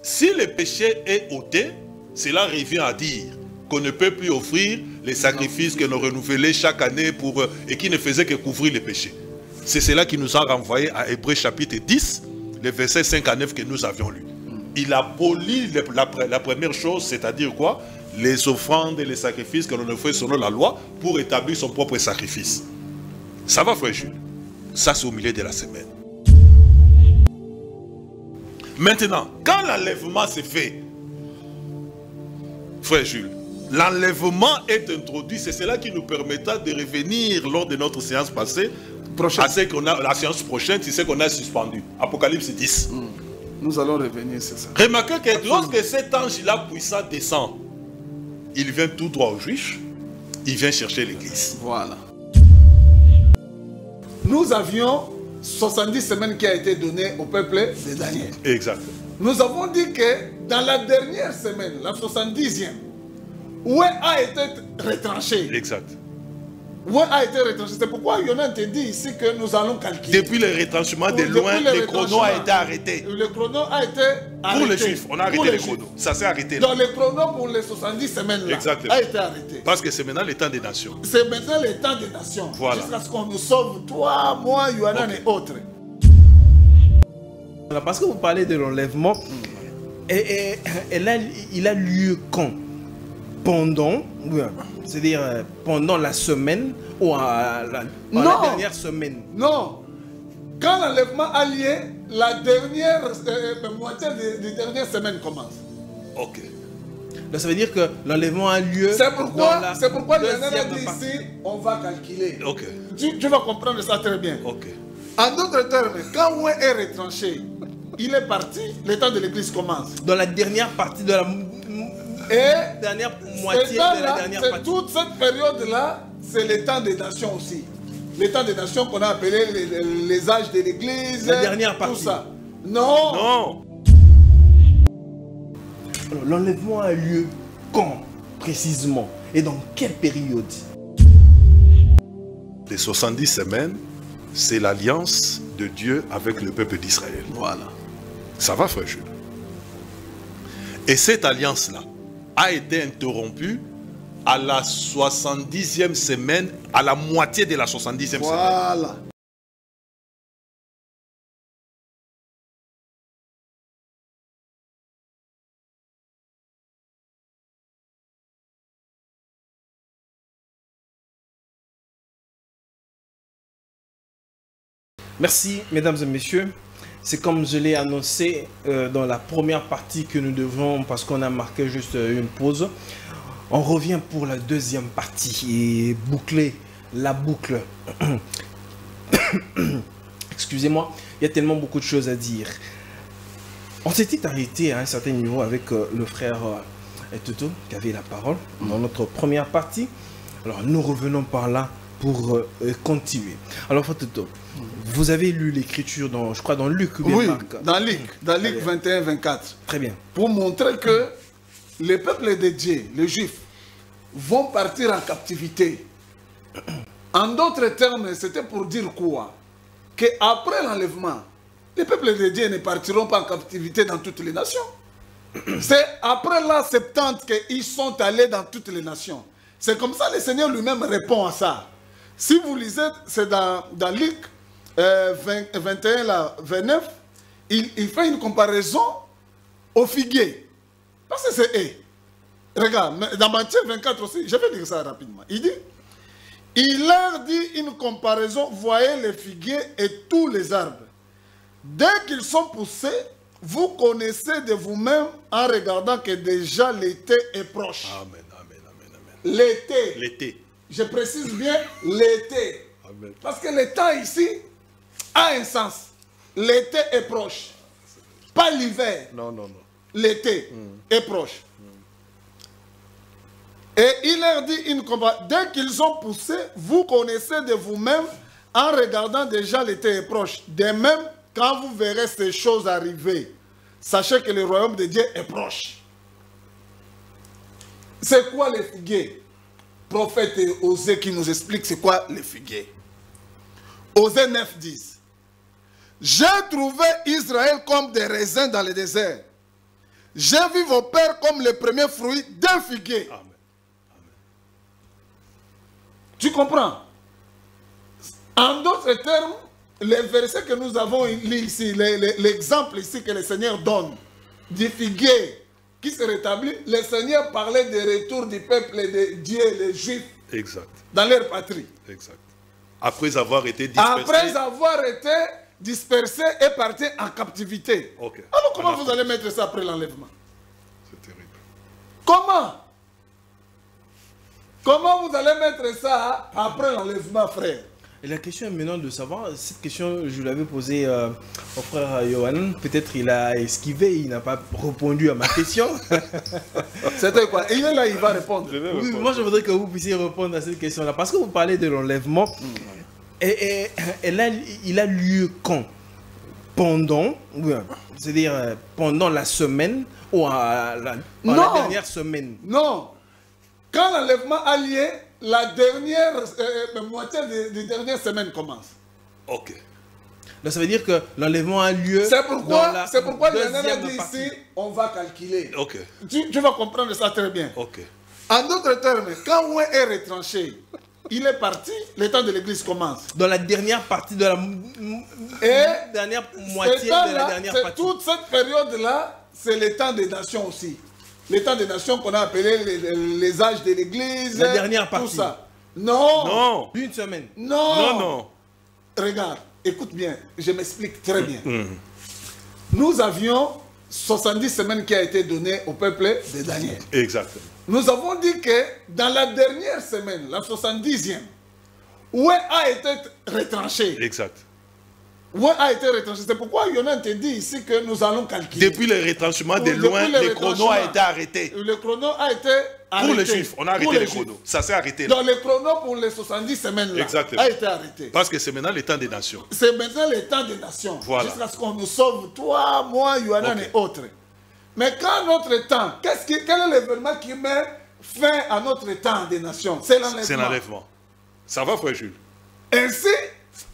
Si le péché est ôté, cela revient à dire qu'on ne peut plus offrir les sacrifices que nous renouvelons chaque année et qui ne faisaient que couvrir les péchés. C'est cela qui nous a renvoyé à Hébreux chapitre 10, les versets 5 à 9 que nous avions lus. Il abolit la première chose, c'est-à-dire quoi? Les offrandes et les sacrifices que l'on fait selon la loi pour établir son propre sacrifice. Ça va, frère Jules? Ça, c'est au milieu de la semaine. Maintenant, quand l'enlèvement s'est fait, frère Jules, l'enlèvement est introduit, c'est cela qui nous permettra de revenir lors de notre séance passée, à ce qu'on a, la séance prochaine, c'est ce qu'on a suspendu. Apocalypse 10. Nous allons revenir sur ça. Remarquez que lorsque cet ange-là puissant descend, il vient tout droit aux Juifs, il vient chercher l'église. Voilà. Nous avions 70 semaines qui a été données au peuple de Daniel. Exact. Nous avons dit que dans la dernière semaine, la 70e, où a été retranché. Exact. Où a été retranché. C'est pourquoi Yonan te dit ici que nous allons calculer. Depuis le retranchement de loin, le chrono a été arrêté. Le chrono a été arrêté. Pour les Juifs, on a arrêté le chrono. Ça s'est arrêté. Donc le chrono pour les 70 semaines là a été arrêté. Parce que c'est maintenant le temps des nations. C'est maintenant le temps des nations. Voilà. Jusqu'à ce qu'on nous sauve, toi, moi, Yonan et autres. Parce que vous parlez de l'enlèvement, et là, il a lieu quand? Pendant, c'est-à-dire pendant la semaine ou à la dernière semaine? Non. Quand l'enlèvement a lieu, la dernière moitié de dernière semaine commence. Ok. Donc ça veut dire que l'enlèvement a lieu. C'est pourquoi Lionel a dit ici, on va calculer. Ok. Tu vas comprendre ça très bien. Ok. En d'autres termes, quand Oué est retranché, il est parti, le temps de l'église commence. Dans la dernière partie de la dernière moitié de la dernière partie. Toute cette période-là, c'est le temps des nations aussi. Le temps des nations qu'on a appelé les âges de l'église. La dernière partie. Tout ça. Non. Non. L'enlèvement a lieu quand précisément? Et dans quelle période? Les 70 semaines, c'est l'alliance de Dieu avec le peuple d'Israël. Voilà. Ça va, frère Jules? Et cette alliance-là a été interrompue à la 70e semaine, à la moitié de la 70e semaine. Voilà. Merci, mesdames et messieurs. C'est comme je l'ai annoncé dans la première partie que nous devons, parce qu'on a marqué juste une pause. On revient pour la deuxième partie et boucler la boucle. Excusez-moi, il y a tellement beaucoup de choses à dire. On s'était arrêté à un certain niveau avec le frère Toto qui avait la parole dans notre première partie. Alors nous revenons par là pour continuer. Alors Toto, vous avez lu l'écriture dans, je crois, dans Luc ou bien oui, Marc? dans Luc 21-24. Très bien. Pour montrer que les peuples de Dieu, les Juifs, vont partir en captivité. En d'autres termes, c'était pour dire quoi? Qu'après l'enlèvement, les peuples de Dieu ne partiront pas en captivité dans toutes les nations. C'est après l'an 70 qu'ils sont allés dans toutes les nations. C'est comme ça que le Seigneur lui-même répond à ça. Si vous lisez, c'est dans Luc 21, là, 29, il fait une comparaison au figuier. Parce que c'est eux. Regarde, dans Matthieu 24 aussi, je vais dire ça rapidement. Il dit, il leur dit une comparaison, voyez les figuiers et tous les arbres. Dès qu'ils sont poussés, vous connaissez de vous-même en regardant que déjà l'été est proche. Amen, amen, amen, amen. L'été. L'été. Je précise bien l'été. Amen. Parce que le temps ici a un sens. L'été est proche. Pas l'hiver. Non, non, non. L'été est proche. Et il leur dit une comparaison. Dès qu'ils ont poussé, vous connaissez de vous-même en regardant déjà l'été est proche. De même, quand vous verrez ces choses arriver, sachez que le royaume de Dieu est proche. C'est quoi les figuiers? Prophète Osée qui nous explique c'est quoi les figuiers. Osée 9:10. J'ai trouvé Israël comme des raisins dans le désert. j'ai vu vos pères comme les premiers fruits d'un figuier. Amen. Tu comprends? En d'autres termes, les versets que nous avons lus ici, l'exemple ici que le Seigneur donne du figuier qui se rétablit, le Seigneur parlait du retour du peuple de Dieu, les Juifs, Exact. dans leur patrie. Exact. Après avoir été dispersés. Après avoir été dispersés et partis en captivité. Ok. Alors comment On a vous allez mettre ça après l'enlèvement? C'est terrible. Comment? Comment vous allez mettre ça après l'enlèvement, frère? Et la question est maintenant de savoir, cette question, je l'avais posée au frère Johan, peut-être il a esquivé, il n'a pas répondu à ma question. C'était quoi? Il est là, il va répondre. Oui, moi je voudrais que vous puissiez répondre à cette question-là, parce que vous parlez de l'enlèvement, et là, il a lieu quand? Pendant, c'est-à-dire pendant la semaine, ou à la dernière semaine? Non. Quand l'enlèvement a lieu, la dernière moitié de dernière semaine commence. Ok. Donc ça veut dire que l'enlèvement a lieu. C'est pourquoi il y en a dit partie. ici, on va calculer. Ok. Tu vas comprendre ça très bien. Ok. En d'autres termes, quand Ouin est retranché, il est parti, le temps de l'église commence. Dans la dernière partie de la dernière moitié de la dernière partie. Toute cette période-là, c'est le temps des nations aussi. Les temps des nations qu'on a appelé les âges de l'église. La dernière partie. Tout ça. Non. Non. Une semaine. Non. Non, non. Regarde, écoute bien, je m'explique très bien. Nous avions 70 semaines qui a été données au peuple de Daniel. Exactement. Nous avons dit que dans la dernière semaine, la 70e, Oué a été retranché. Exact. Oué a été retranché. C'est pourquoi Yonan te dit ici que nous allons calculer. Depuis le retranchement de loin, le chrono a été arrêté. Le chrono a été arrêté. Pour les Juifs, on a arrêté le chrono. Ça s'est arrêté là. Donc le chrono pour les 70 semaines là a été arrêté. Parce que c'est maintenant le temps des nations. C'est maintenant le temps des nations. Voilà. Jusqu'à ce qu'on nous sauve, toi, moi, Yohanan et autres. Mais quand notre temps, quel est l'événement qui met fin à notre temps des nations? C'est l'enlèvement. C'est l'enlèvement. Ça va, frère Jules? Ainsi,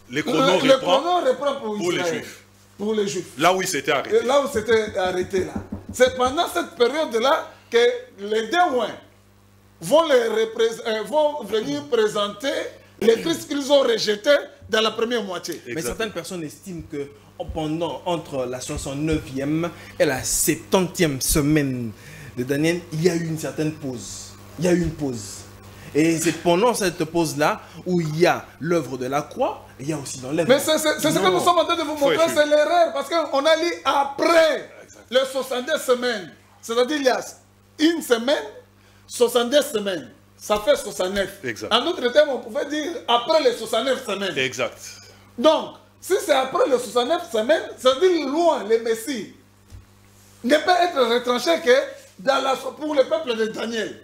le chrono reprend pour les Israël, Juifs. pour les Juifs. Là où il s'était arrêté. Là où c'était arrêté là. C'est pendant cette période-là que les Déouins vont venir présenter les Christ qu'ils ont rejetés dans la première moitié. Mais Exactement. certaines personnes estiment que entre la 69e et la 70e semaine de Daniel, il y a eu une certaine pause. Il y a eu une pause. Et c'est pendant cette pause-là où il y a l'œuvre de la croix, et il y a aussi l'enlèvement. Mais c'est ce que nous sommes en train de vous montrer, c'est l'erreur. Parce qu'on a lu après les 70 semaines. C'est-à-dire il y a une semaine, 70 semaines. Ça fait 69. Exact. En d'autres termes, on pouvait dire après les 69 semaines. Exact. Donc, si c'est après les 69 semaines, ça veut dire loin, le Messie ne peut être retranché que pour le peuple de Daniel.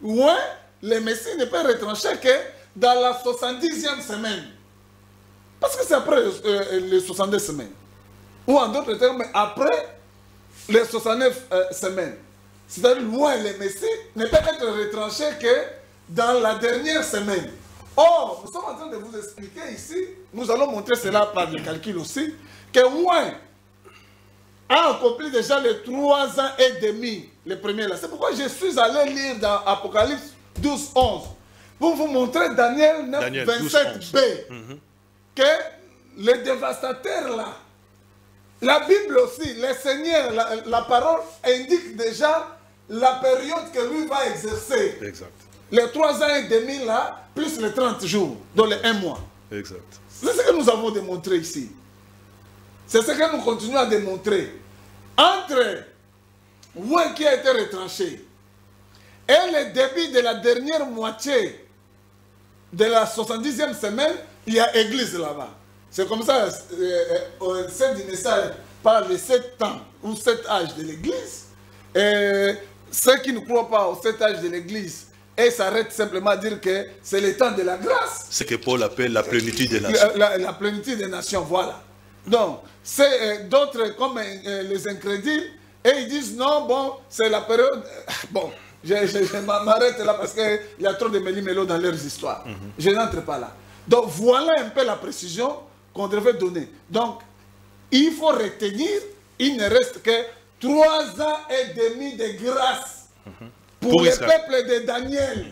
Loin, le Messie ne peut être retranché que dans la 70e semaine. Parce que c'est après les 62 semaines. Ou en d'autres termes, après les 69 semaines. C'est-à-dire, loin, le Messie ne peut être retranché que dans la dernière semaine. Or, nous sommes en train de vous expliquer ici, nous allons montrer cela par le calcul aussi, que loin a accompli déjà les 3 ans et demi, le premier là. C'est pourquoi je suis allé lire dans Apocalypse 12, 11, pour vous montrer Daniel 9, 27b, que les dévastateurs là, la Bible aussi, le Seigneur, la parole indique déjà la période que lui va exercer. Exact. Les 3 ans et demi là, plus les 30 jours, dans les 1 mois. Exact. C'est ce que nous avons démontré ici. C'est ce que nous continuons à démontrer. Entre Ouin qui a été retranché et le début de la dernière moitié de la 70e semaine, il y a église là-bas. C'est comme ça, cette message parle de 7 ans ou 7 âges de l'église. Et ceux qui ne croient pas au 7 âges de l'église et s'arrêtent simplement à dire que c'est le temps de la grâce. Ce que Paul appelle la plénitude des nations. La plénitude des nations, voilà. Donc, c'est d'autres comme les incrédules, et ils disent non, bon, c'est la période. Bon, je m'arrête là parce qu'il y a trop de méli-mélo dans leurs histoires. Je n'entre pas là. Donc, voilà un peu la précision qu'on devait donner. Donc, il faut retenir, il ne reste que 3 ans et demi de grâce pour le peuple de Daniel,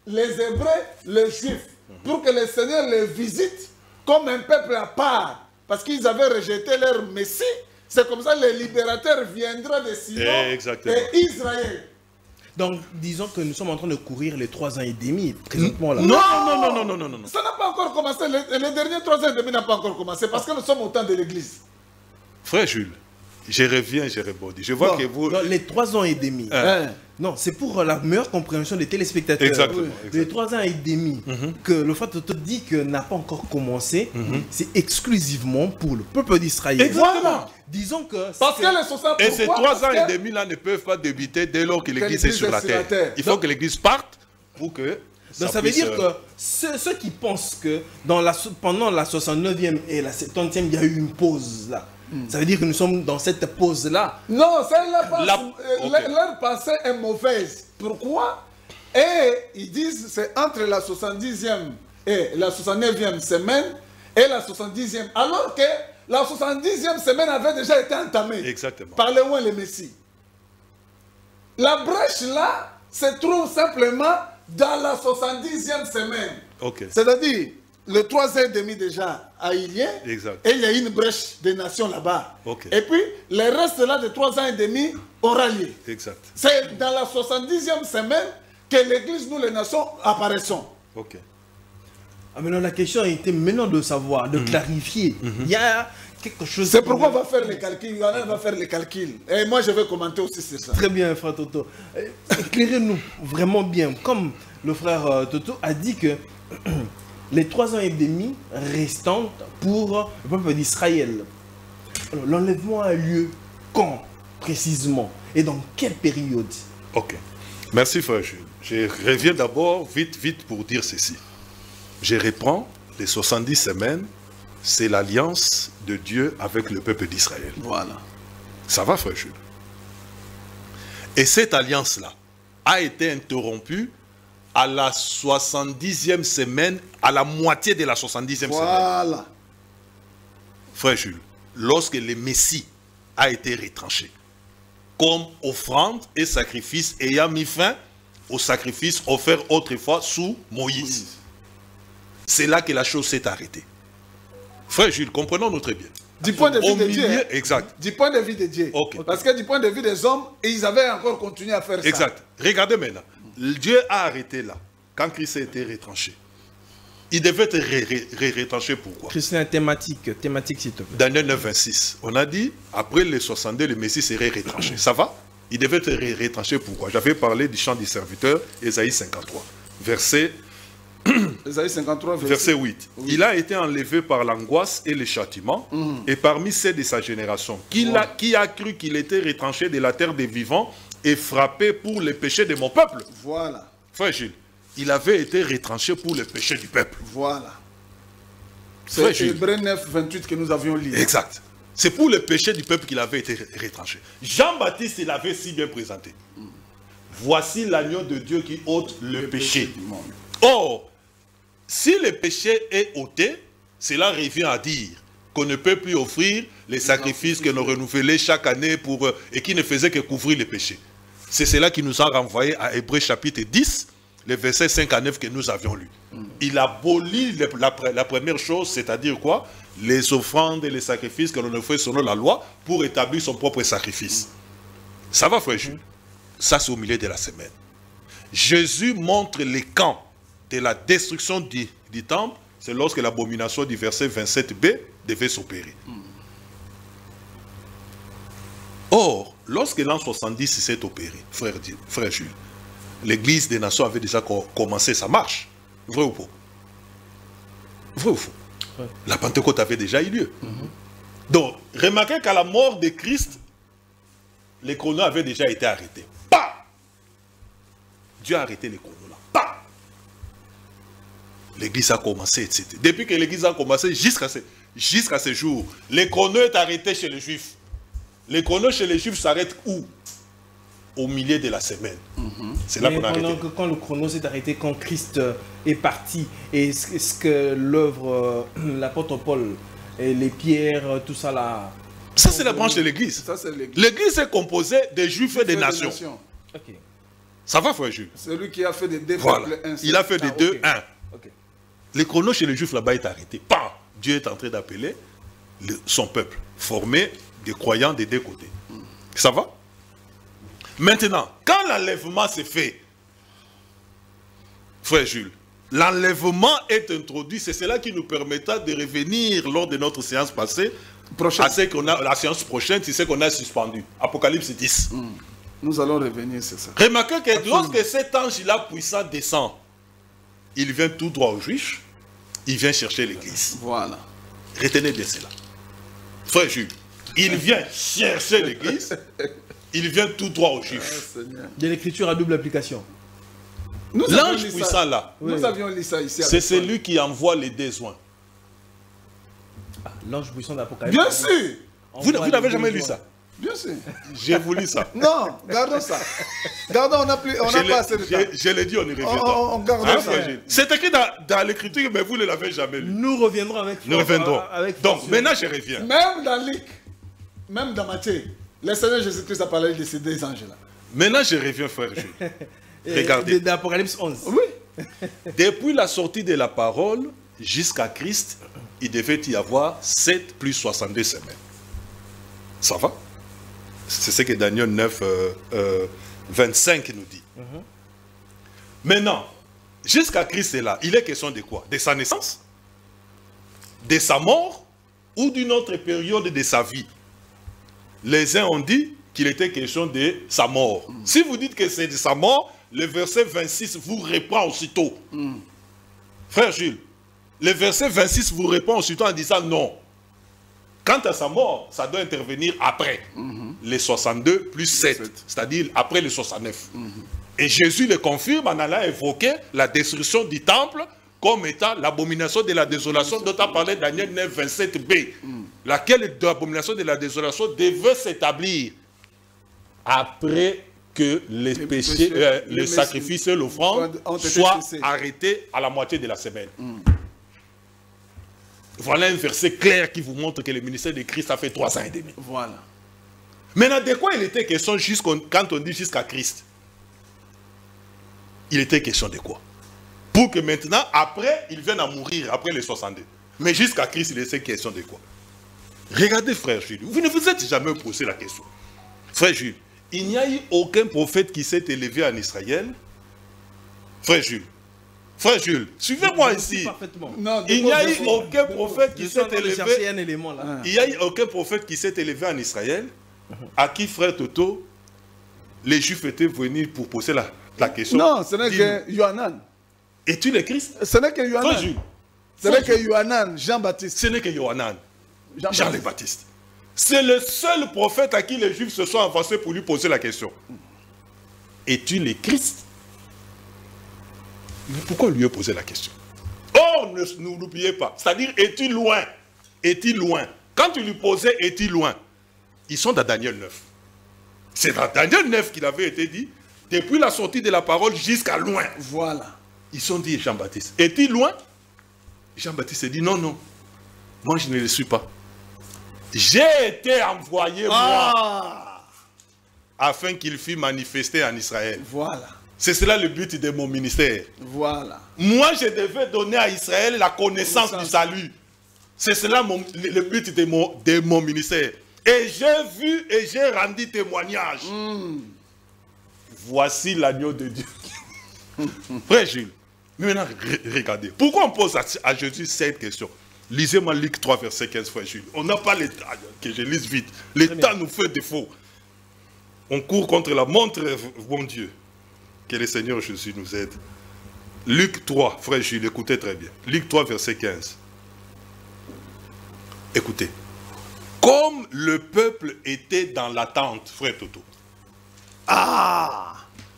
les Hébreux, les Juifs, pour que le Seigneur les visite comme un peuple à part, parce qu'ils avaient rejeté leur Messie. C'est comme ça que le libérateur viendra de Sion et Israël. Donc, disons que nous sommes en train de courir les 3 ans et demi, présentement là. Non. Ça n'a pas encore commencé. Les derniers 3 ans et demi n'ont pas encore commencé, parce que nous sommes au temps de l'Église. Frère Jules, je reviens, je rebondis. Je vois que vous... Non, les 3 ans et demi. Non, c'est pour la meilleure compréhension des téléspectateurs. Exactement. Les 3 ans et demi que le frère Toto dit que n'a pas encore commencé, c'est exclusivement pour le peuple d'Israël. Exactement. Disons que... Parce que les 60... Et ces 3 ans et demi là ne peuvent pas débuter dès lors que l'Église est sur la terre. Il faut que l'Église parte pour que... Donc ça veut dire que ceux qui pensent que pendant la 69e et la 70e, il y a eu une pause là. Ça veut dire que nous sommes dans cette pause-là. Non, leur pensée est mauvaise. Pourquoi? Et ils disent que c'est entre la 70e et la 69e semaine et la 70e. Alors que la 70e semaine avait déjà été entamée. Exactement. Par le loin le Messie. La brèche là se trouve simplement dans la 70e semaine. C'est-à-dire, le 3 ans et demi déjà à Ilien, et il y a une brèche des nations là-bas. Et puis, le reste là de 3 ans et demi aura lieu. C'est dans la 70e semaine que l'Église, nous les nations, apparaissons. Maintenant, la question a été maintenant de savoir, de clarifier. Il y a quelque chose... C'est pourquoi on va faire les calculs. Il y en a qui va faire les calculs. Et moi, je vais commenter aussi sur ça. Très bien, frère Toto. Éclairez-nous vraiment bien. Comme le frère Toto a dit que les 3 ans et demi restants pour le peuple d'Israël. L'enlèvement a lieu quand précisément et dans quelle période? Merci frère Jules. Je reviens d'abord vite pour dire ceci. Je reprends les 70 semaines, c'est l'alliance de Dieu avec le peuple d'Israël. Ça va frère Jules? Et cette alliance-là a été interrompue à la 70e semaine, à la moitié de la 70e semaine. Frère Jules, lorsque le Messie a été retranché, comme offrande et sacrifice ayant mis fin au sacrifice offert autrefois sous Moïse. C'est là que la chose s'est arrêtée. Frère Jules, comprenons-nous très bien. Du point de vue de Dieu. Exact. Du point de vue de Dieu. Parce que du point de vue des hommes, ils avaient encore continué à faire ça. Exact. Regardez maintenant. Dieu a arrêté là, quand Christ a été retranché. Il devait être retranché pourquoi? Christian, thématique s'il te plaît. Daniel 9, 26. On a dit, après les 62, le Messie serait retranché. Ça va? Il devait être retranché pourquoi? J'avais parlé du chant du serviteur, Ésaïe 53. Verset 8. Il a été enlevé par l'angoisse et le châtiment, et parmi ceux de sa génération, qui a cru qu'il était retranché de la terre des vivants et frappé pour les péchés de mon peuple. Frère Gilles, il avait été retranché pour les péchés du peuple. C'est Hébreux 9, 28 que nous avions lu. Exact. C'est pour le péché du peuple qu'il avait été retranché. Jean-Baptiste l'avait si bien présenté. Voici l'agneau de Dieu qui ôte le péché du monde. Or, si le péché est ôté, cela revient à dire qu'on ne peut plus offrir les sacrifices que nous renouvelons chaque année et qui ne faisaient que couvrir les péchés. C'est cela qui nous a renvoyé à Hébreux chapitre 10, les versets 5 à 9 que nous avions lus. Il abolit la première chose, c'est-à-dire quoi? Les offrandes et les sacrifices que l'on fait selon la loi pour établir son propre sacrifice. Ça va, frère Jules? Ça, c'est au milieu de la semaine. Jésus montre les camps de la destruction du temple, c'est lorsque l'abomination du verset 27b devait s'opérer. Or, lorsque l'an 70 s'est opéré, frère Jules, l'église des nations avait déjà commencé sa marche. Vrai ou faux? Vrai ou faux? La Pentecôte avait déjà eu lieu. Donc, remarquez qu'à la mort de Christ, les chronos avaient déjà été arrêtés. Bah! Dieu a arrêté les chronos là. Bah! L'église a commencé, etc. Depuis que l'église a commencé, jusqu'à ce jour, les chronos est arrêté chez les Juifs. Les chronos chez les Juifs s'arrêtent où? Au milieu de la semaine. C'est là qu'on a arrêté. Quand le chrono s'est arrêté, quand Christ est parti, et ce que l'œuvre, l'apôtre Paul, et les pierres, tout ça là, Ça, c'est la branche de l'église. Ça, c'est l'église. L'église est composée des juifs et des nations. Ok. Ça va, frère Jules? C'est lui qui a fait des deux Voilà. peuples un seul. Il a fait des deux, ok. un. Ok. Les chronos chez les juifs là-bas est arrêté. Pam! Dieu est en train d'appeler son peuple, formé des croyants des deux côtés. Ça va? Maintenant, quand l'enlèvement s'est fait, frère Jules, l'enlèvement est introduit, c'est cela qui nous permettra de revenir lors de notre séance passée Prochaine. à ce qu'on a, la séance prochaine, c'est ce qu'on a suspendu. Apocalypse 10. Nous allons revenir sur ça. Remarquez que lorsque cet ange-là puissant descend, il vient tout droit aux Juifs, il vient chercher l'église. Voilà. Retenez bien cela. Frère Jules, il vient chercher l'église, il vient tout droit aux Juifs. Seigneur. De l'écriture à double application. Nous avions L'ange lu ça. puissant là, Nous avions lu ça ici. c'est avec toi. celui qui envoie les besoins. Ah, l'ange puissant d'Apocalypse. Bien sûr. Vous n'avez jamais lu ça? Bien sûr. J'ai voulu ça. Non, gardons ça. Gardons, on n'a pas assez de temps. Je l'ai dit, on y reviendra. On garde Hein, ça. frère Gilles? C'est écrit dans l'écriture, mais vous ne l'avez jamais lu. Nous reviendrons avec Nous reviendrons. avec Donc, force. maintenant, je reviens. Même dans Luc, même dans Matthieu, le Seigneur Jésus-Christ a parlé de ces deux anges-là. Maintenant, je reviens, frère Jules. Et Regardez. d'Apocalypse 11. Oui. Depuis la sortie de la parole jusqu'à Christ, il devait y avoir 7 plus 62 semaines. Ça va? C'est ce que Daniel 9, 25 nous dit. Maintenant, jusqu'à Christ est là, il est question de quoi? De sa naissance? De sa mort? Ou d'une autre période de sa vie? Les uns ont dit qu'il était question de sa mort. Si vous dites que c'est de sa mort, le verset 26 vous reprend aussitôt. Frère Jules, le verset 26 vous répond aussitôt en disant non. Quant à sa mort, ça doit intervenir après les 62 plus 7, c'est-à-dire après les 69. Et Jésus le confirme en allant évoquer la destruction du temple comme étant l'abomination de la désolation dont a parlé Daniel 9, 27b, laquelle l'abomination de la désolation devait s'établir après que les péchés, le sacrifice et l'offrande ont été soient cessés. arrêtés à la moitié de la semaine. Voilà un verset clair qui vous montre que le ministère de Christ a fait 3 ans et demi. Voilà. Maintenant, de quoi il était question quand on dit jusqu'à Christ? Il était question de quoi? Pour que maintenant, après, il vienne à mourir, après les 62. Mais jusqu'à Christ, il était question de quoi? Regardez, frère Jules, vous ne vous êtes jamais posé la question. Frère Jules, il n'y a eu aucun prophète qui s'est élevé en Israël. Frère Jules, suivez-moi ici. Parfaitement. Non, Il n'y a eu aucun prophète Je qui suis en s'est train de chercher élevé. un élément là. Il n'y a eu aucun prophète qui s'est élevé en Israël à qui, frère Toto, les Juifs étaient venus pour poser la question. Non, ce n'est Dis-nous, que Yohanan. es-tu le Christ? Ce n'est que Frère Yohanan. Jules, Ce n'est que Yohanan, Jean-Baptiste. ce n'est que Yohanan, Jean le Jean-Baptiste. Baptiste. C'est le seul prophète à qui les Juifs se sont avancés pour lui poser la question. Es-tu le Christ? Pourquoi lui a posé la question? Oh, ne l'oubliez pas. C'est-à-dire, es-tu loin? Est-il loin? Quand tu lui posais, est-il loin? Ils sont dans Daniel 9. C'est dans Daniel 9 qu'il avait été dit, depuis la sortie de la parole jusqu'à loin. Voilà. Ils ont dit Jean-Baptiste, est-il loin? Jean-Baptiste a dit non, non, moi je ne le suis pas. J'ai été envoyé, moi, afin qu'il fût manifesté en Israël. Voilà. C'est cela le but de mon ministère. Voilà. Moi, je devais donner à Israël la connaissance du salut. C'est cela le but de mon ministère. Et j'ai vu et j'ai rendu témoignage. Voici l'agneau de Dieu. Frère Jules, maintenant regardez. Pourquoi on pose à Jésus cette question? Lisez-moi Luc 3, verset 15, frère Jules. On n'a pas le temps, que je lise vite. Le temps nous fait défaut. On court contre la montre, bon Dieu. Que le Seigneur Jésus nous aide. Luc 3, frère Jules, écoutez très bien. Luc 3, verset 15. Écoutez. Comme le peuple était dans l'attente, frère Toto.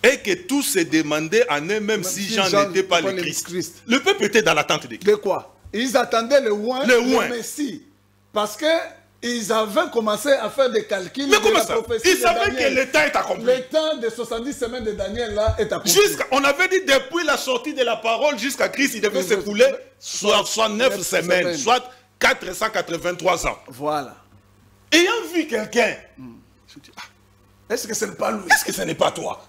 Et que tous se demandaient en eux-mêmes si Jean n'était pas le Christ. Le peuple était dans l'attente de Christ. De quoi? Ils attendaient le oint, Le Messie. Parce que ils avaient commencé à faire des calculs. Mais de comment la ça? prophétie Ils de savaient Daniel. que le temps est accompli. Le temps de 70 semaines de Daniel là est accompli. On avait dit depuis la sortie de la parole jusqu'à Christ, il devait s'écouler 69 semaines, soit 483 ans. Voilà. Ayant vu quelqu'un, je dis, ah, est-ce que ce n'est pas lui? est-ce que ce n'est pas toi?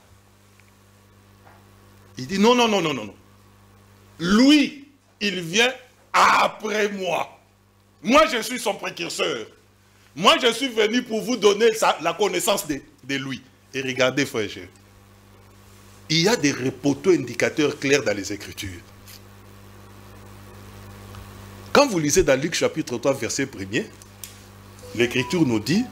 Il dit, non, non, non, non, non, non. Lui, il vient après moi. Moi, je suis son précurseur. Moi, je suis venu pour vous donner la connaissance de lui. Et regardez, frère, il y a des poteaux indicateurs clairs dans les Écritures. Quand vous lisez dans Luc chapitre 3, verset 1er, l'Écriture nous dit,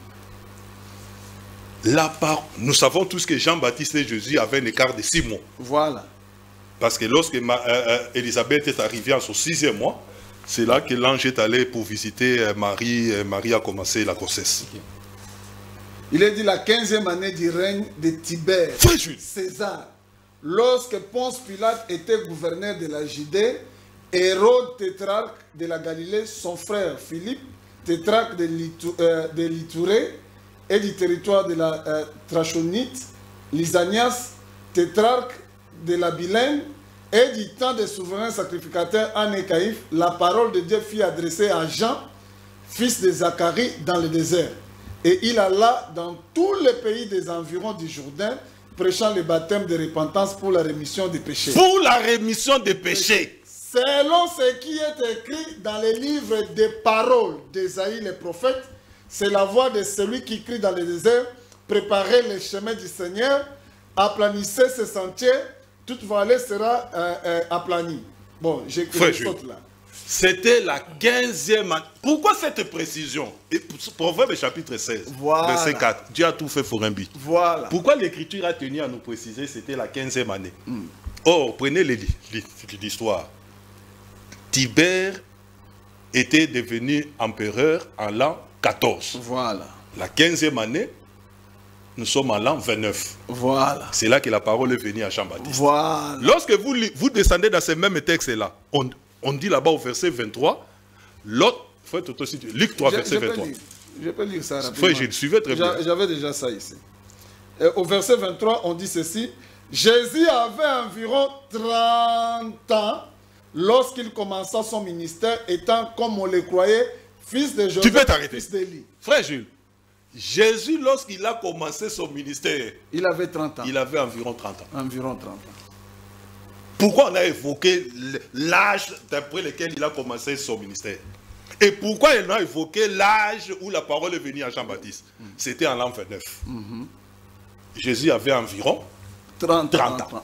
nous savons tous que Jean-Baptiste et Jésus avaient un écart de 6 mois. Voilà. Parce que lorsque Élisabeth est arrivée en son 6e mois, c'est là que l'ange est allé pour visiter Marie. Marie a commencé la grossesse. Okay. Il est dit la 15e année du règne de Tibère, César. Lorsque Ponce Pilate était gouverneur de la Judée, Hérode, tétrarque de la Galilée, son frère Philippe, tétrarque de l'Itourée et du territoire de la Trachonite, Lysanias, tétrarque de la Bilène, et du temps des souverains sacrificateurs Anne et Caïphe, la parole de Dieu fut adressée à Jean, fils de Zacharie, dans le désert. Et il alla dans tous les pays des environs du Jourdain, prêchant le baptême de repentance pour la rémission des péchés. Pour la rémission des péchés. Selon ce qui est écrit dans les livres des paroles d'Ésaïe le prophète, c'est la voix de celui qui crie dans le désert, préparez les chemins du Seigneur, aplanissez ses sentiers, toute vallée sera aplanie. Bon, j'écris tout là. C'était la 15e année. Pourquoi cette précision? Proverbe chapitre 16, voilà. Verset 4. Dieu a tout fait pour un but. Voilà. Pourquoi l'Écriture a tenu à nous préciser c'était la 15e année? Or, prenez l'histoire. Tibère était devenu empereur en l'an 14. Voilà. La 15e année, nous sommes en l'an 29. Voilà. C'est là que la parole est venue à Jean-Baptiste. Voilà. Lorsque vous descendez dans ces mêmes textes-là, on dit là-bas au verset 23, l'autre, Luc 3, verset 23. Je peux lire ça rapidement. Je le suivais très bien. J'avais déjà ça ici. Et au verset 23, on dit ceci. Jésus avait environ 30 ans lorsqu'il commença son ministère, étant, comme on le croyait, fils de Joseph, tu peux t'arrêter. Fils d'Élie. Frère Jules, Jésus, lorsqu'il a commencé son ministère, il avait 30 ans. Il avait environ 30 ans. Environ 30 ans. Pourquoi on a évoqué l'âge d'après lequel il a commencé son ministère? Et pourquoi il a évoqué l'âge où la parole est venue à Jean-Baptiste? C'était en l'an 29. Jésus avait environ 30 ans.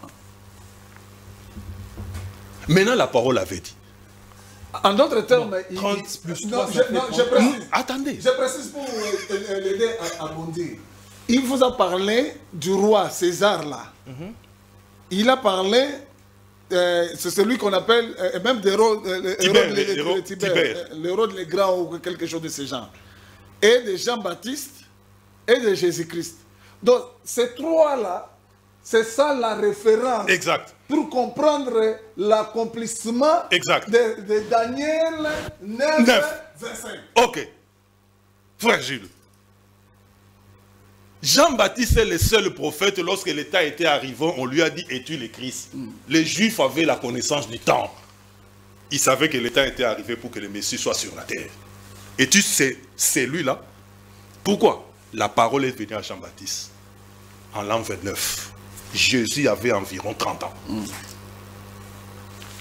Maintenant, la parole avait dit. En d'autres termes, 30 plus 3, je précise. Attendez. Je précise pour l'aider à bondir. Il vous a parlé du roi César là. Il a parlé, c'est celui qu'on appelle, même d'Hérode le Grand ou quelque chose de ce genre. Et de Jean-Baptiste et de Jésus-Christ. Donc, ces trois-là, c'est ça la référence. Exact. Pour comprendre l'accomplissement de Daniel 9, 25. Ok. Frère Jules. Jean-Baptiste est le seul prophète, lorsque l'État était arrivé, on lui a dit, es-tu le Christ? Les Juifs avaient la connaissance du temps. Ils savaient que l'État était arrivé pour que le Messie soit sur la terre. Et tu sais, c'est lui-là. Pourquoi? La parole est venue à Jean-Baptiste en l'an 29. Jésus avait environ 30 ans.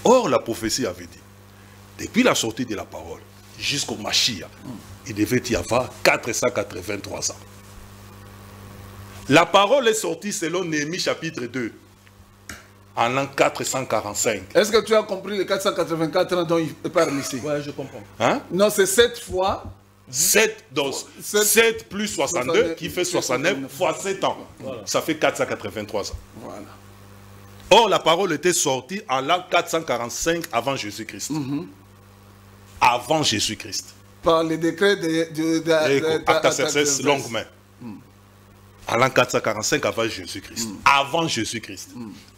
Or, la prophétie avait dit, depuis la sortie de la parole jusqu'au Mashiach, il devait y avoir 483 ans. La parole est sortie selon Néhémie chapitre 2, en l'an 445. Est-ce que tu as compris les 484 ans dont il parle ici? Oui, je comprends. Hein? Non, c'est 7 fois. 7 plus 62 qui fait 69 fois 7 ans. Voilà. Ça fait 483 ans. Voilà. Or, la parole était sortie en l'an 445 avant Jésus-Christ. Avant Jésus-Christ. Par les décrets d'Artaxerxès longue main. En l'an 445 avant Jésus-Christ. Avant Jésus-Christ.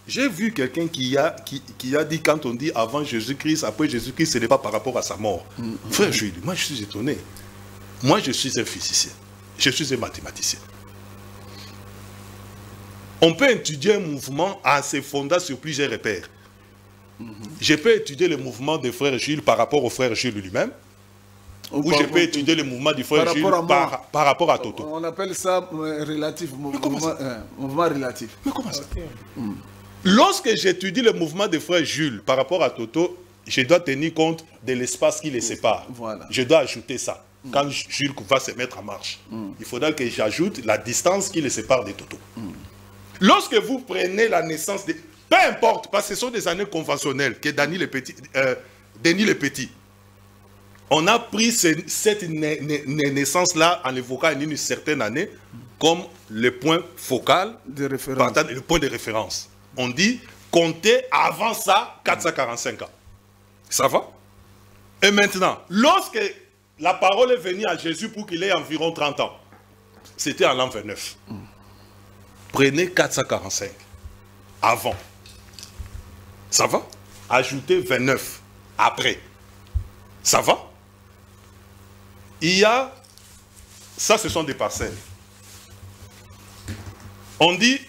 J'ai vu quelqu'un qui a dit, quand on dit avant Jésus-Christ, après Jésus-Christ, ce n'est pas par rapport à sa mort. Frère Jules, moi je suis étonné. Moi je suis un physicien. Je suis un mathématicien. On peut étudier un mouvement en se fondant sur plusieurs repères. Je peux étudier le mouvement de frère Jules par rapport au frère Jules lui-même, où je peux étudier le mouvement du frère Jules par rapport à Toto. On appelle ça relatif, mouvement relatif. Mais comment ça? Lorsque j'étudie le mouvement du frère Jules par rapport à Toto, je dois tenir compte de l'espace qui les sépare. Voilà. Je dois ajouter ça. Quand Jules va se mettre en marche, il faudra que j'ajoute la distance qui les sépare de Toto. Lorsque vous prenez la naissance de... Peu importe, parce que ce sont des années conventionnelles que Denis le Petit, on a pris cette naissance-là en évoquant une certaine année comme le point focal, le point de référence. On dit, comptez avant ça, 445 ans. Ça va? Et maintenant, lorsque la parole est venue à Jésus pour qu'il ait environ 30 ans, c'était en l'an 29. Prenez 445 avant. Ça va? Ajoutez 29 après. Ça va? Il y a... Ça, ce sont des parcelles. On dit,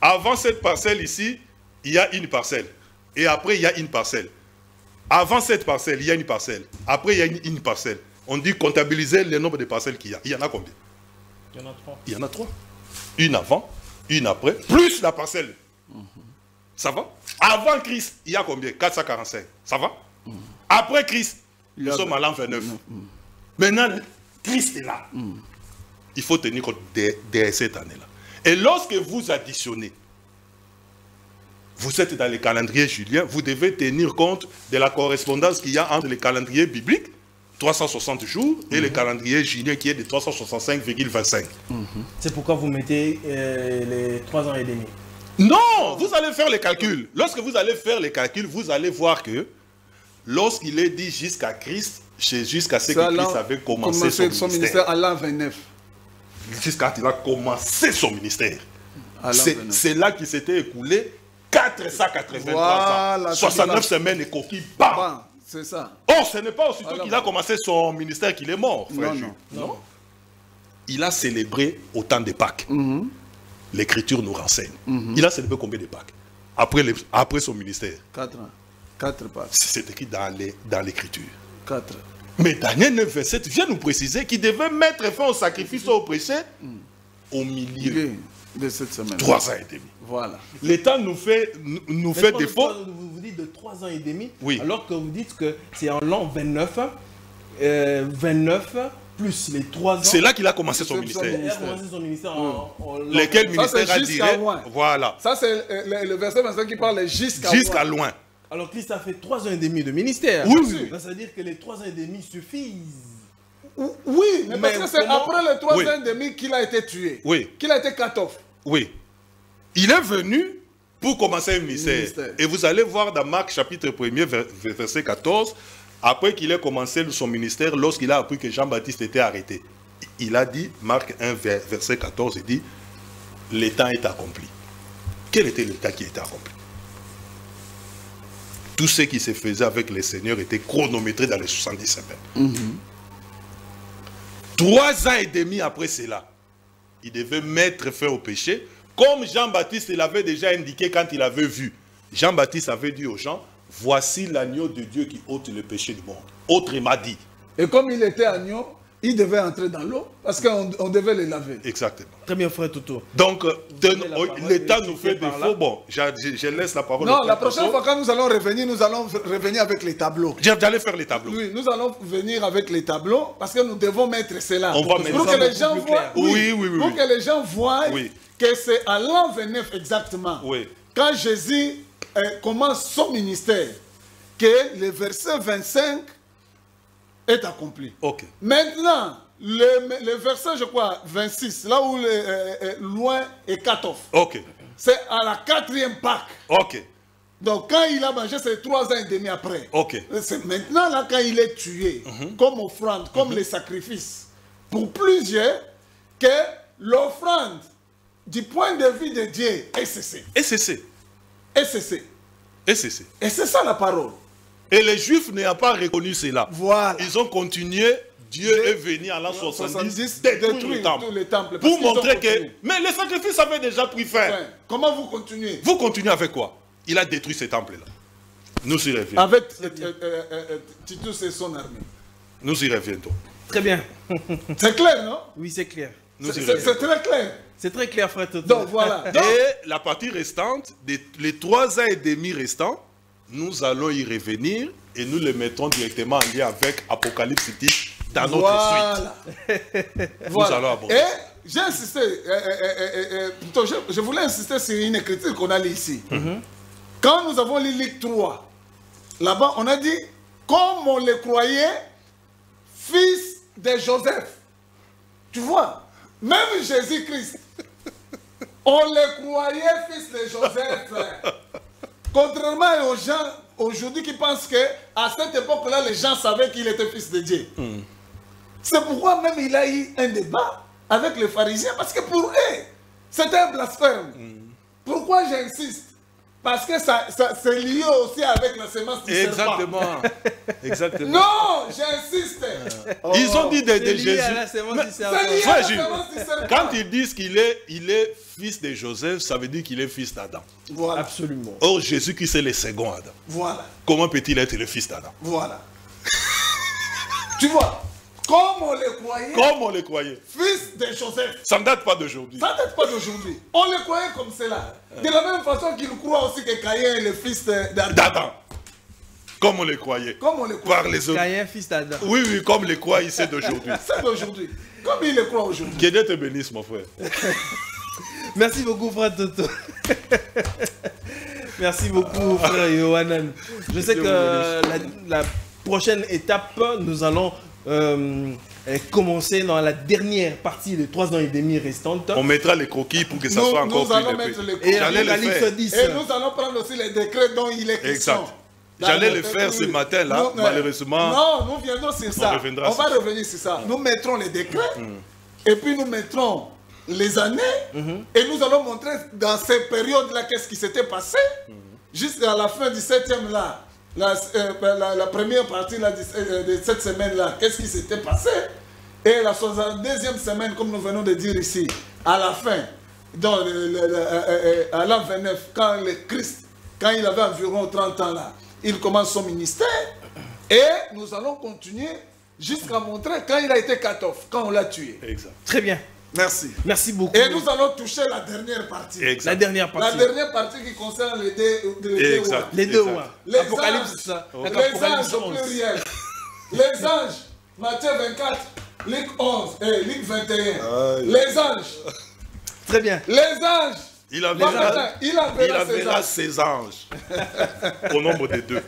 avant cette parcelle ici, il y a une parcelle. Et après, il y a une parcelle. Avant cette parcelle, il y a une parcelle. Après, il y a une parcelle. On dit comptabiliser le nombre de parcelles qu'il y a. Il y en a combien? Il y en a 3. Il y en a 3. Une avant, une après, plus la parcelle. Ça va? Avant Christ, il y a combien? 445. Ça va? Après Christ, nous sommes à l'an 29. Maintenant, Christ est là. Il faut tenir compte de cette année-là. Et lorsque vous additionnez, vous êtes dans le calendrier julien, vous devez tenir compte de la correspondance qu'il y a entre le calendrier biblique, 360 jours, et le calendrier julien qui est de 365,25. C'est pourquoi vous mettez les 3 ans et demi. Non, vous allez faire les calculs. Lorsque vous allez faire les calculs, vous allez voir que lorsqu'il est dit jusqu'à Christ, c'est jusqu'à ce que Christ avait commencé son ministère à l'an 29. Jusqu'à il a commencé son ministère. C'est là qu'il s'était écoulé 483 voilà, ans, 69 semaines et coquilles, bam! C'est ça. Or, ce n'est pas aussitôt qu'il a commencé son ministère qu'il est mort, frère. Non. Il a célébré autant de Pâques. L'Écriture nous renseigne. Il a célébré combien de Pâques après son ministère? 4 ans. 4 Pâques. C'est écrit dans l'Écriture. 4. Mais Daniel 9, 27 vient nous préciser qu'il devait mettre fin au sacrifice au péché au milieu de cette semaine. 3 ans et demi. Voilà. L'État nous fait défaut. Vous dites de 3 ans et demi, oui. Alors que vous dites que c'est en l'an 29, 29 plus les 3 ans. C'est là qu'il a commencé son ministère. Il a commencé son ministère Lesquels ministère a dit voilà. Ça, c'est le verset 25 qui parle jusqu'à loin. Alors Christ a fait 3 ans et demi de ministère. Oui. Ça veut dire que les 3 ans et demi suffisent. Oui, mais parce que c'est après les 3 ans et demi qu'il a été tué. Oui. Qu'il a été cut-off. Oui. Il est venu pour commencer un ministère. Et vous allez voir dans Marc chapitre 1er, verset 14, après qu'il ait commencé son ministère, lorsqu'il a appris que Jean-Baptiste était arrêté, il a dit, Marc 1, verset 14, il dit, l'état est accompli. Quel était l'état qui était accompli? Tout ce qui se faisait avec les seigneurs était chronométré dans les 70 semaines. 3 ans et demi après cela, il devait mettre fin au péché, comme Jean-Baptiste l'avait déjà indiqué quand il avait vu. Jean-Baptiste avait dit aux gens, voici l'agneau de Dieu qui ôte le péché du monde. Autrement dit. Et comme il était agneau, il devait entrer dans l'eau parce qu'on devait le laver. Exactement. Très bien, frère Toto. Donc, l'État nous fait défaut. Bon, je laisse la parole. Non, la prochaine fois quand nous allons revenir avec les tableaux. J'allais faire les tableaux. Oui, nous allons venir avec les tableaux parce que nous devons mettre cela. On va mettre pour ça que les gens voient. Oui. Pour que les gens voient que c'est à l'an 29 exactement. Oui. Quand Jésus commence son ministère, que le verset 25 est accompli. Ok. Maintenant, le verset, je crois, 26, là où loin est cut-off. Ok. C'est à la 4e Pâque. Ok. Donc quand il a mangé, c'est 3 ans et demi après. Ok. C'est maintenant là quand il est tué, comme offrande, comme les sacrifices, pour plusieurs, que l'offrande, du point de vue de Dieu, est cessée. Et cessé. Et cessée. Et cessé. Et c'est ça la parole. Et les Juifs n'ont pas reconnu cela. Voilà. Ils ont continué. Dieu est venu en l'an 70 détruire tous les temples. Pour montrer que... Mais les sacrifices avaient déjà pris fin. Comment vous continuez? Vous continuez avec quoi? Il a détruit ces temples-là. Nous y revenons. Avec Titus et son armée. Nous y reviendrons. Très bien. C'est clair, non? Oui, c'est clair. Nous y C'est reviendrons. très clair. C'est très clair, frère Toto. Donc voilà. Donc, Et la partie restante, les 3 ans et demi restants, nous allons y revenir et nous les mettrons directement en lien avec Apocalypse 10 dans notre suite. Voilà. allons aborder. Et j'ai insisté, plutôt, je voulais insister sur une écriture qu'on a lue ici. Quand nous avons lu Luc 3, là-bas, on a dit, comme on les croyait, fils de Joseph. Tu vois, même Jésus-Christ, on les croyait fils de Joseph, frère. Contrairement aux gens aujourd'hui qui pensent qu'à cette époque-là, les gens savaient qu'il était fils de Dieu. C'est pourquoi même il a eu un débat avec les pharisiens, parce que pour eux, c'était un blasphème. Pourquoi j'insiste? Parce que ça c'est lié aussi avec la sémence du serpent. Exactement. Non, j'insiste. Ils ont dit de C'est lié Jésus. à la sémence du C'est serpent. lié à Frère la Gilles, sémence du serpent. quand ils disent qu'il est fils de Joseph, ça veut dire qu'il est fils d'Adam. Voilà, Absolument. Or, Jésus-Christ est le second Adam. voilà, Comment peut-il être le fils d'Adam? voilà. Tu vois, comme on les croyait, Comme on le croyait. fils de Joseph. Ça ne date pas d'aujourd'hui. Ça ne date pas d'aujourd'hui. On les croyait comme cela. De la même façon qu'ils croient aussi que Caïn est le fils d'Adam. D'Adam. Comme on le croyait. Comme on les croit. Par les autres. Caïn, fils d'Adam. Oui, oui, comme les croient ici d'aujourd'hui. C'est d'aujourd'hui. Comme ils le croient aujourd'hui. Que Dieu te bénisse, mon frère. Merci beaucoup, frère Toto. Merci beaucoup, frère Yohanan. Je sais que la prochaine étape, nous allons commencer dans la dernière partie des 3 ans et demi restantes. On mettra les croquis pour que ça soit encore Nous allons plus mettre épais. les Et cours. J'allais le Apocalypse faire. 10. Et nous allons prendre aussi les décrets dont il est question. Exact. J'allais le faire ce matin-là, malheureusement. Non, nous viendrons sur ça. reviendra On va sur ça. revenir sur ça. Nous mettrons les décrets et puis nous mettrons les années et nous allons montrer dans ces périodes-là qu'est-ce qui s'était passé jusqu'à la fin du 7e là. La première partie là, de cette semaine-là, qu'est-ce qui s'était passé? Et la 62e semaine, comme nous venons de dire ici, à la fin, dans à l'an 29, quand le Christ, quand il avait environ 30 ans là, il commence son ministère et nous allons continuer jusqu'à montrer quand il a été cut-off, quand on l'a tué. Exact. Très bien. Merci. Merci beaucoup. Et nous allons toucher la dernière partie. Exact. La dernière La partie. dernière partie qui concerne les deux. Exact. Les deux, Exact. ouais. Les Apocalypse, anges. ça. Les Apocalypse anges au 11. pluriel. Les anges, Matthieu 24, Luc 11 et Luc 21. Les anges. Très bien. Les anges. Il enverra Il enverra ses anges. Au nombre de 2.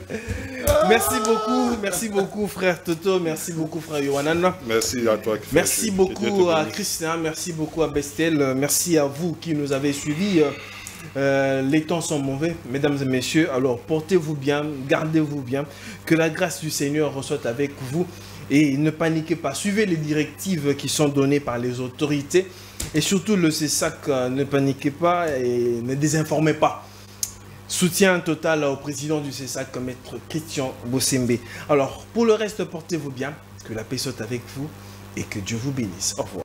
Merci beaucoup, frère Toto. Merci beaucoup, frère Yohanan. Merci à toi. Merci beaucoup à Christian. Merci beaucoup à Bestel. Merci à vous qui nous avez suivis. Les temps sont mauvais, mesdames et messieurs. Alors portez-vous bien, gardez-vous bien. Que la grâce du Seigneur soit avec vous. Et ne paniquez pas. Suivez les directives qui sont données par les autorités. Et surtout le CESAC, ne paniquez pas et ne désinformez pas. Soutien total au président du CESAC, maître Christian Bossembe. Alors, pour le reste, portez-vous bien, que la paix soit avec vous et que Dieu vous bénisse. Au revoir.